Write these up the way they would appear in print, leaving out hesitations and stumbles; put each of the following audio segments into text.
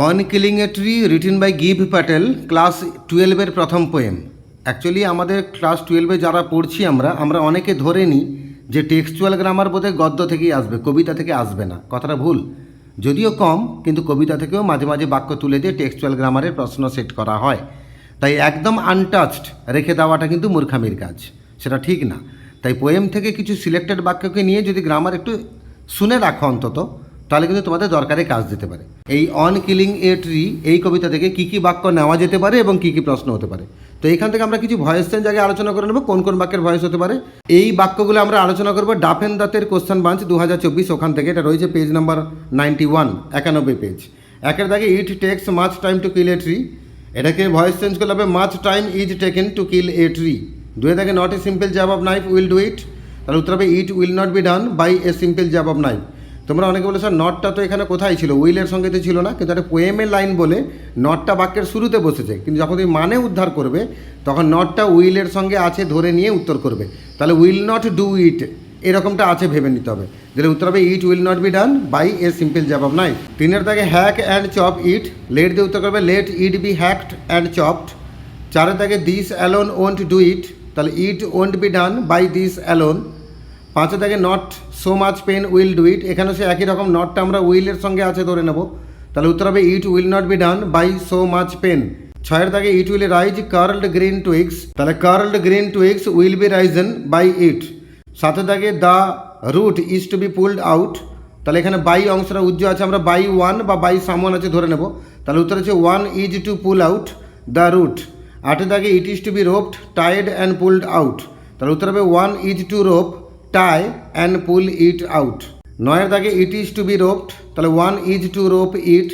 On killing a tree written by Gieve Patel class 12-এর প্রথম poem. Actually আমাদের class 12-এ যারা পড়ছি আমরা অনেকে ধরে নিই যে টেক্সচুয়াল গ্রামার বোধহয় গদ্য থেকেই আসবে, কবিতা থেকে আসবে না। কথাটা ভুল, যদিও কম, কিন্তু কবিতা থেকেও মাঝে মাঝে বাক্য তুলে দিয়ে টেক্সচুয়াল গ্রামারের প্রশ্ন সেট করা হয়। তাই একদম আনটাচড রেখে দেওয়াটা কিন্তু মূর্খামির কাজ, সেটা ঠিক না। তাই পোয়েম থেকে কিছু সিলেক্টেড বাক্যকে নিয়ে যদি গ্রামার একটু শুনে রাখো অন্তত, তাহলে কিন্তু তোমাদের দরকারে কাজ দিতে পারে। এই অন কিলিং এ ট্রি এই কবিতা থেকে কী কী বাক্য নেওয়া যেতে পারে এবং কী কী প্রশ্ন হতে পারে। তো এইখান থেকে আমরা কিছু ভয়েস চেঞ্জ আগে আলোচনা করে নেব, কোন কোন বাক্যের ভয়েস হতে পারে। এই বাক্যগুলো আমরা আলোচনা করবো ডাফেন দাঁতের কোশ্চেন বাঞ্চ 2024, ওখান থেকে। এটা রয়েছে পেজ নাম্বার 91, 91 পেজ। একের দাগে it takes much time to kill a tree, এটাকে ভয়েস চেঞ্জ করলে হবে much time is taken to kill a tree. দুয়ে দাগে not a simple jab of knife will do it, তাহলে উত্তর হবে it will not be done by a simple jab of knife. তোমরা অনেকে বলে স্যার নটটা তো এখানে কোথায় ছিল, উইলের সঙ্গে তো ছিল না, কিন্তু একটা পোয়েমের লাইন বলে নটটা বাক্যের শুরুতে বসেছে, কিন্তু যখন তুমি মানে উদ্ধার করবে তখন নটটা উইলের সঙ্গে আছে ধরে নিয়ে উত্তর করবে। তাহলে উইল নট ডু ইট এরকমটা আছে ভেবে নিতে হবে, যেটা উত্তর হবে it will not be done by a simple jab of knife. তিনের দাগে hack and chop it, let দিয়ে উত্তর করবে let it be hacked and chopped. চারের দাগে this alone won't do it, তাহলে it won't be done by this alone. পাঁচের দাগে not so much pain will do it, এখানে সে একই রকম নটটা আমরা উইলের সঙ্গে আছে ধরে নেব, তাহলে উত্তর হবে it will not be done by so much pain. ছয়ের দাগে it will rise curled green twigs, তাহলে curled green twigs will be risen by it. সাতের দাগে the root is to be pulled out, তাহলে এখানে বাই অংশটা উজ্জ্ব আছে, আমরা বাই ওয়ান বা বাই সামওয়ান আছে ধরে নেব, তাহলে উত্তর হচ্ছে one is to pull out the root. আটের দাগে it is to be roped tied and pulled out, তাহলে উত্তর হবে one is to rope tie and pull it out. নয়ের দাগে it is to be roped, তাহলে one is to rope it.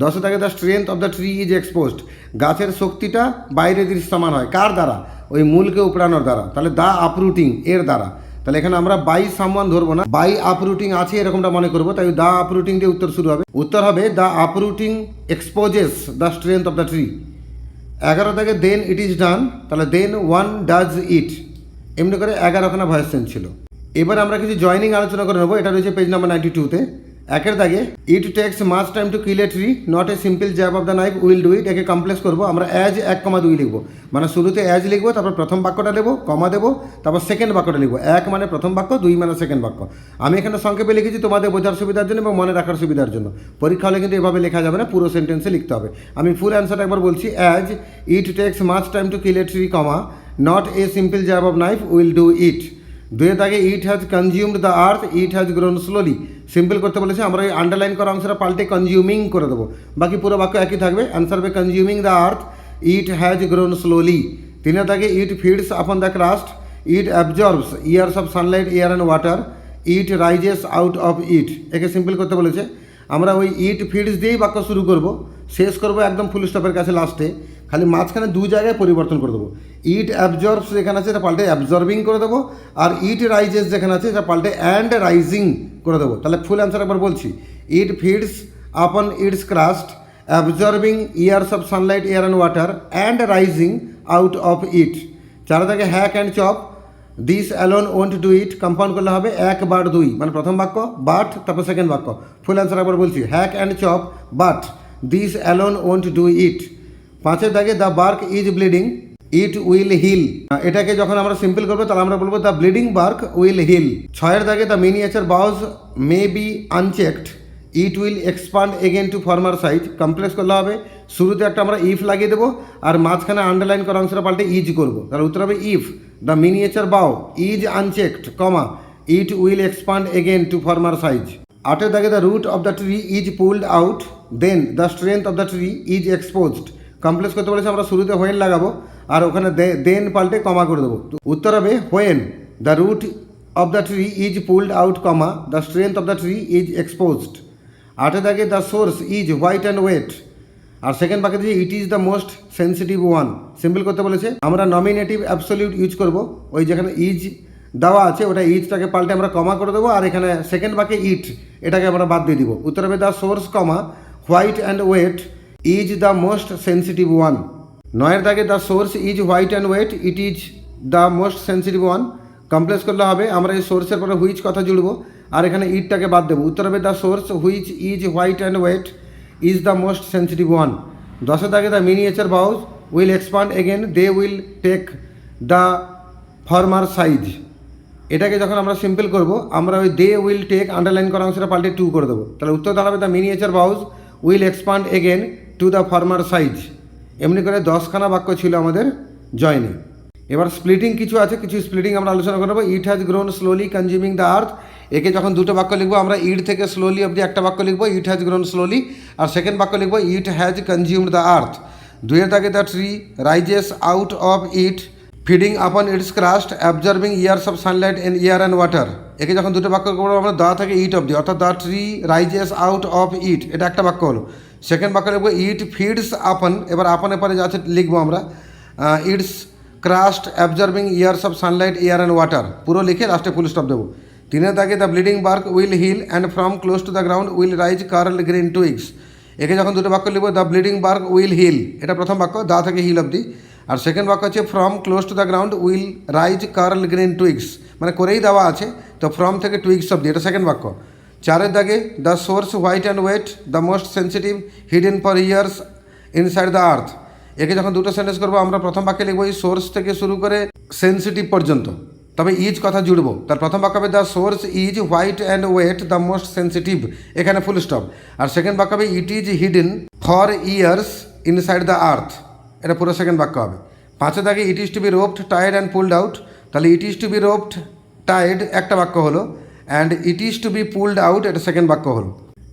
দশের দাগে the strength of the tree is exposed, গাছের শক্তিটা বাইরে দৃশ্যমান হয় কার দ্বারা, ওই মূলকে উপড়ানোর দ্বারা, তাহলে দ্য আপরুটিং এর দ্বারা। তাহলে এখানে আমরা বাই সামওয়ান ধরবো না, বাই আপরুটিং আছে এরকমটা মনে করবো, তাই দ্য আপরুটিং দিয়ে উত্তর শুরু হবে। উত্তর হবে the uprooting exposes the strength of the tree. 11 দাগে দেন ইট ইজ ডান, তাহলে দেন ওয়ান ডাজ ইট। এমনি করে 11খানা ভয়েস চেঞ্জ ছিল। এবার আমরা কিছু জয়নিং আলোচনা করে নেবো, এটা রয়েছে পেজ নাম্বার 92-তে। একের দাগে it takes much time to kill a tree not a simple jab of the knife will do it, একে কমপ্লেক্স করবো আমরা অ্যাজ 1,2 লিখবো, মানে শুরুতে অ্যাজ লিখবো, তারপর প্রথম বাক্যটা দেবো, কমা দেবো, তারপর সেকেন্ড বাক্যটা লিখবো। 1 মানে প্রথম বাক্য, 2 মানে সেকেন্ড বাক্য। আমি এখানে সংক্ষেপে লিখেছি তোমাদের বোঝার সুবিধার জন্য এবং মনে রাখার সুবিধার জন্য। পরীক্ষা হলে কিন্তু এভাবে লেখা যাবে না, পুরো সেন্টেন্সে লিখতে হবে। আমি ফুল অ্যান্সারটা একবার বলছি, as it takes much time to kill a tree, comma not a simple jab of knife will do ইট। দুয়ের দাগে it has consumed the earth it has grown slowly, simple করতে বলেছে, আমরা এই আন্ডারলাইন করা অংশটা পাল্টে কনজিউমিং করে দেবো, বাকি পুরো বাক্য একই থাকবে। অ্যান্সার হবে consuming the earth it has grown slowly. তিনের দাগে it feeds upon the crust it absorbs years of sunlight air and water it rises out of it, একে সিম্পল করতে বলেছে, আমরা ওই ইট ফিডস দিয়েই বাক্য শুরু করব, শেষ করবো একদম ফুল স্টপের কাছে লাস্টে, খালি মাঝখানে 2 জায়গায় পরিবর্তন করে দেবো। ইট অ্যাবজর্বস যেখানে আছে এটা পাল্টে অ্যাবজর্বিং করে দেবো, আর ইট রাইজেস যেখানে আছে এটা পাল্টে অ্যান্ড রাইজিং করে দেবো। তাহলে ফুল অ্যান্সার একবার বলছি, ইট ফিডস আপন its crust absorbing years of sunlight air and water and rising out of ইট। চার দাগে hack and chop this alone won't do it, compound করলে হবে 1 বার 2, মানে প্রথম বাক্য বাট তারপর সেকেন্ড বাক্য। ফুল অ্যান্সার একবার বলছি, hack and chop but this alone won't do it. 5 দাগে the bark is bleeding it will heal, এটাকে যখন আমরা সিম্পল করবো তাহলে আমরা বলবো the bleeding bark will heal. 6 দাগে the miniature boughs may be unchecked it will expand again to former size, complex করলে হবে, শুরুতে একটা আমরা ইফ লাগিয়ে দেবো আর মাঝখানে আন্ডারলাইন করা অংশটা পাল্টে ইজ করবো, তাহলে উত্তর হবে if the miniature bough is unchecked, comma it will expand again to former size. 8 দাগে the root of the tree is pulled out then the strength of the tree is exposed, complex করতে বলেছে, আমরা শুরুতে when লাগাবো আর ওখানে দেন পাল্টে কমা করে দেবো, উত্তর হবে when the root of the tree is pulled out, comma the strength of the tree is exposed. 8 দাগে the source is white and wet, আর সেকেন্ড বাক্যে দিয়ে it is the most sensitive one, simple করতে বলেছে, আমরা nominative absolute use করব, ওই যেখানে ইজ দেওয়া আছে ওটা ইজটাকে পাল্টে আমরা কমা করে দেবো, আর এখানে সেকেন্ড বাক্যে ইট এটাকে আমরা বাদ দিয়ে দিব, উত্তর হবে the source, comma white and wet is the most sensitive one. 9 দাগে the source is white and wet it is the most sensitive one, complex করলে হবে, আমরা এই সোর্সের পরে হুইচ কথা জুড়বো আর এখানে ইটটাকে বাদ দেবো, উত্তর হবে the source which is white and wet is the most sensitive one. 10 দাগে the miniature boughs will expand again, they will take the former size. এটাকে যখন আমরা সিম্পল করব, আমরা ওই দে উইল টেক আন্ডারলাইন করা অংশটা পাল্টে টু করে দেবো। তাহলে উত্তর দাঁড়াবে the miniature boughs will expand again to the former size. এমনি করে 10খানা বাক্য ছিল আমাদের জয়নে। এবার স্প্লিটিং কিছু আছে, কিছু স্প্লিটিং আমরা আলোচনা করবো। It has grown slowly consuming the earth. একে যখন দুটো বাক্য লিখবো আমরা ইট থেকে স্লোলি অবধি একটা বাক্য লিখবো, ইট হ্যাজ গ্রোন স্লোলি, আর সেকেন্ড বাক্য লিখবো it has consumed the earth. 2 দাগে the tree rises out of it feeding upon its crust absorbing years of sunlight in air and water. একে যখন দুটো বাক্য করবো আমরা দা থেকে ইট অবধি, অর্থাৎ the tree rises out of ইট, এটা একটা বাক্য হলো। সেকেন্ড বাক্য লিখবো ইট ফিডস আপন, এবার আপনের পরে যা আছে লিখবো আমরা its crust absorbing years of sunlight air and water, পুরো লিখে লাস্টে ফুল স্টপ দেবো। 3 দাগে the bleeding bark will heal and from close to the ground will rise curl green twigs. একে যখন দুটো বাক্য লিখবো the bleeding bark will heal, এটা প্রথম বাক্য, দা থেকে হিল অবধি। আর সেকেন্ড বাক্য হচ্ছে from close to the ground will rise curl green twigs, মানে করেই দেওয়া আছে, তো ফ্রম থেকে টুইগস অবধি, এটা সেকেন্ড বাক্য। 4 দাগে the source white and wet the most sensitive hidden for years inside the earth. একে যখন দুটো সেন্টেন্স করবো আমরা প্রথম বাক্যে লিখবো এই সোর্স থেকে শুরু করে সেন্সিটিভ পর্যন্ত, তবে ইজ কথা জুড়বো। তার প্রথম বাক্য হবে the source is white and wet the most sensitive, এখানে ফুল স্টপ। আর সেকেন্ড বাক্য হবে it is hidden for years inside the earth, এটা পুরো সেকেন্ড বাক্য হবে। 5 দাগে it is to be roped tied and pulled out, তাহলে it is to be roped tied একটা বাক্য হলো, and it is to be pulled out, এটা সেকেন্ড বাক্য হলো।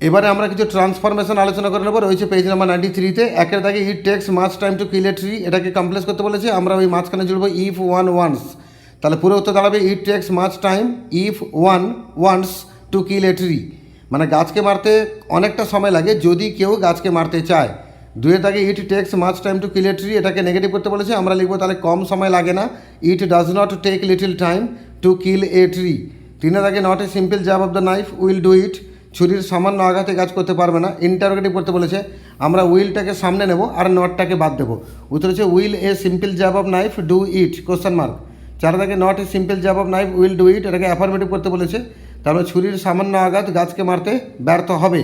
এবারে আমরা কিছু ট্রান্সফরমেশন আলোচনা করে নেবো, রয়েছে পেজ নাম্বার 93-তে। 1 দাগে it takes much time to kill a tree, এটাকে কমপ্লেক্স করতে বলেছে, আমরা ওই মাঝখানে জুড়বো ইফ ওয়ান ওয়ান্স। তাহলে পুরো উত্তর দাঁড়াবে ইট takes much time if one wants to kill a tree, মানে গাছকে মারতে অনেকটা সময় লাগে যদি কেউ গাছকে মারতে চায়। 2 দাগে it takes much time to kill a tree, এটাকে নেগেটিভ করতে বলেছে, আমরা লিখবো তাহলে কম সময় লাগে না, it does not take little time to kill a tree. 3 দাগে not a simple jab of the knife will do it, ছুরির সামান্য আঘাতে কাজ করতে পারবে না, ইন্টারোগেটিভ করতে বলেছে, আমরা উইলটাকে সামনে নেব আর নটটাকে বাদ দেবো। উত্তর হচ্ছে will A simple jab of knife do it question mark. 4 দাগে not a simple jab of knife will do ইট, এটাকে অ্যাফার্মেটিভ করতে বলেছে, তাহলে ছুরির সামান্য আঘাত গাছকে মারতে ব্যর্থ হবে,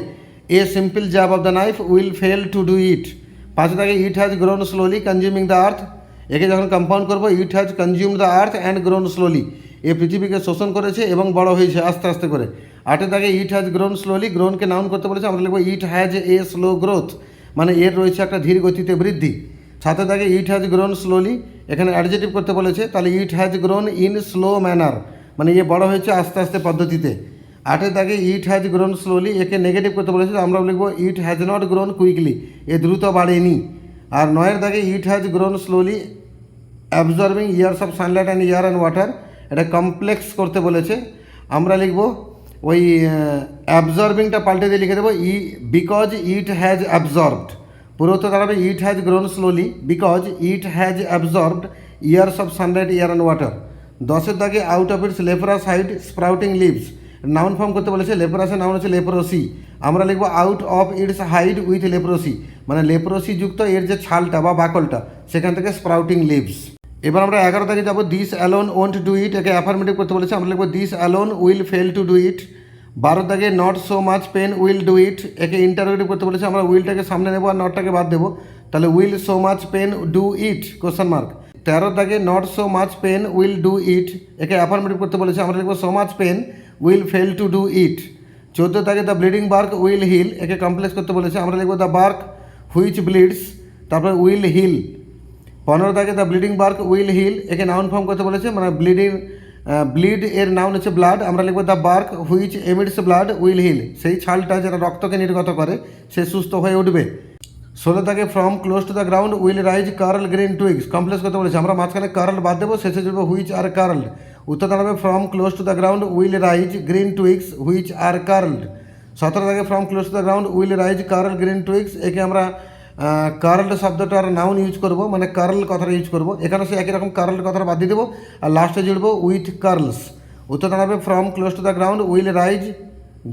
a simple jab of the knife will fail to do it. 5 দাগে it has grown slowly consuming the earth, একে যখন কম্পাউন্ড করবো it has consume the earth and grown slowly, এ পৃথিবীকে শোষণ করেছে এবং বড় হয়েছে আস্তে আস্তে করে। 8 দাগে ইট হ্যাজ গ্রোন স্লোলি, গ্রোনকে নাউন করতে বলেছে, আমরা লিখবো it has a slow growth, মানে এর রয়েছে একটা ধীর গতিতে বৃদ্ধি। 7 দাগে ইট হ্যাজ গ্রোন স্লোলি, এখানে অ্যাডজেটিভ করতে বলেছে, তাহলে it has grown in slow manner, মানে এ বড় হয়েছে আস্তে আস্তে পদ্ধতিতে। 8 দাগে ইট হ্যাজ গ্রোন স্লোলি, একে নেগেটিভ করতে বলেছে, আমরা লিখবো it has not grown quickly, এ দ্রুত বাড়েনি। আর 9 দাগে it has grown slowly absorbing years of Sunlight and air and water, এটা কমপ্লেক্স করতে বলেছে, আমরা লিখবো ওই অ্যাবজর্বিংটা পাল্টে দিয়ে লিখে দেবো বিকজ ইট হ্যাজ অ্যাবজর্বড, পুরো তো দাঁড়াবে it has grown slowly because it has absorbed years of sunlight air and water. 10 দাগে out of its leprous hide sprouting leaves, noun form করতে বলেছে, লেপ্রাসের নাউন হচ্ছে লেপ্রোসি, আমরা লিখবো out of its hide with leprosy, মানে leprosy যুক্ত এর যে ছালটা বা বাকলটা সেখান থেকে স্প্রাউটিং লিভস। এবার আমরা 11 দাগে যাবো this alone won't do it, একে অ্যাফার্মেটিভ করতে বলেছে, আমরা লিখবো this alone will fail to do it. 12 দাগে not so much pain will do it, একে ইন্টারোগেটিভ করতে বলেছে, আমরা উইলটাকে সামনে নেবো আর নটটাকে বাদ দেবো, তাহলে will so much pain do it question mark. 13 দাগে not so much pain will do it, একে অ্যাফার্মেটিভ করতে বলেছে, আমরা লিখবো so much pain will fail to do it. 14 দাগে the bleeding bark will heal, একে কমপ্লেক্স করতে বলেছে, আমরা লিখবো দ্য বার্ক হুইচ ব্লিডস, তারপর উইল হিল। 15 দাগে the bleeding bark will heal, একে নাউন ফর্ম করতে বলেছে, মানে ব্লিড এর নাউন হচ্ছে ব্লাড, আমরা লিখবো the bark which emits blood will heal, সেই ছালটা যেটা রক্তকে নির্গত করে সে সুস্থ হয়ে উঠবে। 16 দাগে from close to the ground will rise curl green twigs, complex করতে বলেছে, আমরা মাঝখানে কার্ল বাদ দেবো, শেষে জুড়বো হুইচ আর কার্লড। উত্তর দাঁড়াবে from close to the ground will rise green twigs which are curled. 17 দাগে from close to the ground will rise curl green twigs, একে আমরা কার্ল শব্দটার নাউন ইউজ করব, মানে কার্ল কথাটা ইউজ করব, এখানে সে একই রকম কার্ল কথাটা বাদ দিয়ে দেবো আর লাস্টে জুড়বো উইথ কার্লস। উত্তর দাঁড়াবে from close to the ground will rise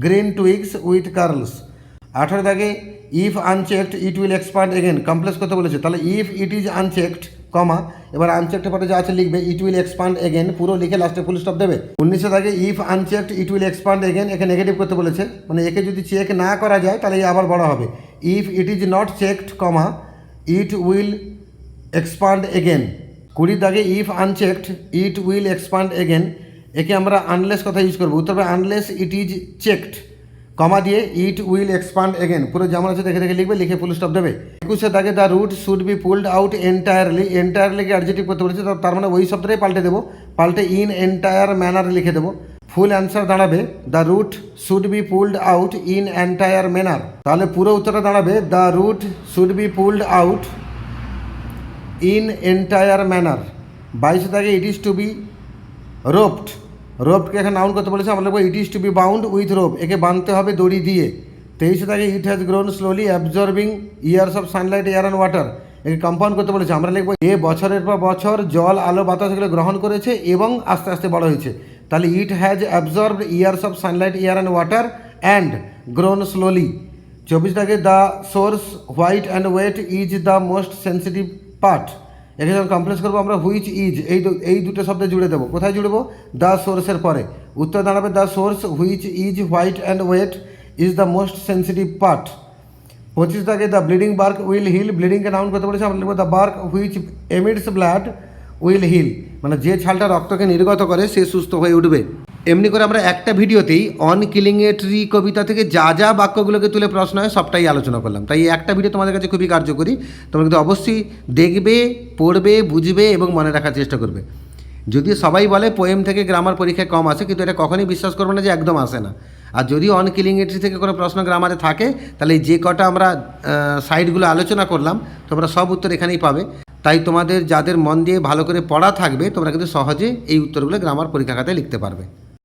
green twigs with curls. 18 দাগে if unchecked it will expand again, complex করতে বলেছে, তাহলে if it is unchecked comma, এবার আনচেকড পার্টে যা আছে লিখবে ইট উইল এক্সপান্ড এগেন, পুরো লিখে লাস্টে ফুল স্টপ দেবে। 19 থাকে if unchecked it will expand again, একে নেগেটিভ করতে বলেছে, মানে একে যদি চেক না করা যায় তাহলে এই আবার বড় হবে। If it is not checked comma it will expand again. 20 দাগে if unchecked it will expand again, একে আমরা আনলেস কথা ইউজ করবো, উত্তর হবে আনলেস ইট ইজ চেকড কমা দিয়ে ইট উইল এক্সপান্ড এগেন, পুরো যেমন আছে দেখে দেখে লিখবে, লিখে ফুল স্টপ দেবে। 21 দাগে the root should be pulled out entirely, এন্টায়ারলিকে অ্যাডজেক্টিভ করতে বলেছে, তার মানে ওই শব্দটাই পাল্টে দেবো, পাল্টে ইন এন্টায়ার ম্যানার লিখে দেবো। ফুল অ্যান্সার দাঁড়াবে the root should be pulled out in entire manner, তাহলে পুরো উত্তরটা দাঁড়াবে the root should be pulled out in entire manner. 22 দাগে it is to be roped, রোপকে এখানে নাউন করতে বলেছে, আমরা লিখবো it is to be bound with rope, একে বাঁধতে হবে দড়ি দিয়ে। 23 থাকে it has grown slowly absorbing years of sunlight air and water, একে কম্পাউন্ড করতে বলেছে, আমরা লিখবো এ বছরের পর বছর জল আলো বাতাস এগুলো গ্রহণ করেছে এবং আস্তে আস্তে বড় হয়েছে, তাহলে it has absorbed years of sunlight air and water and grown slowly. 24 থাকে the source white and wet is the most sensitive part, এখানে যখন কমপ্লেক্স করবো আমরা হুইচ ইজ এই দুটো শব্দে জুড়ে দেবো, কোথায় জুড়বো, দ্য সোর্সের পরে, উত্তর দাঁড়াবে the source which is white and wet is the most sensitive part. 25 থাকে the bleeding bark will heal, ব্লিডিংকে নাউন করতে বলেছে, আমরা লিখবো the bark which emits blood will heal, মানে যে ছালটা রক্তকে নির্গত করে সে সুস্থ হয়ে উঠবে। এমনি করে আমরা একটা ভিডিওতেই অন কিলিং এ ট্রি কবিতা থেকে যা যা বাক্যগুলোকে তুলে প্রশ্ন হয় সবটাই আলোচনা করলাম, তাই এই একটা ভিডিও তোমাদের কাছে খুবই কার্যকরী, তোমরা কিন্তু অবশ্যই দেখবে, পড়বে, বুঝবে এবং মনে রাখার চেষ্টা করবে। যদিও সবাই বলে পোয়েম থেকে গ্রামার পরীক্ষায় কম আসে, কিন্তু এটা কখনোই বিশ্বাস করবে না যে একদম আসে না। আর যদি অন কিলিং এ ট্রি থেকে কোনো প্রশ্ন গ্রামারে থাকে তাহলে যে কটা আমরা সাইডগুলো আলোচনা করলাম তোমরা সব উত্তর এখানেই পাবে, তাই তোমাদের যাদের মন দিয়ে ভালো করে পড়া থাকবে তোমরা কিন্তু সহজে এই উত্তরগুলো গ্রামার পরীক্ষা খাতায় লিখতে পারবে।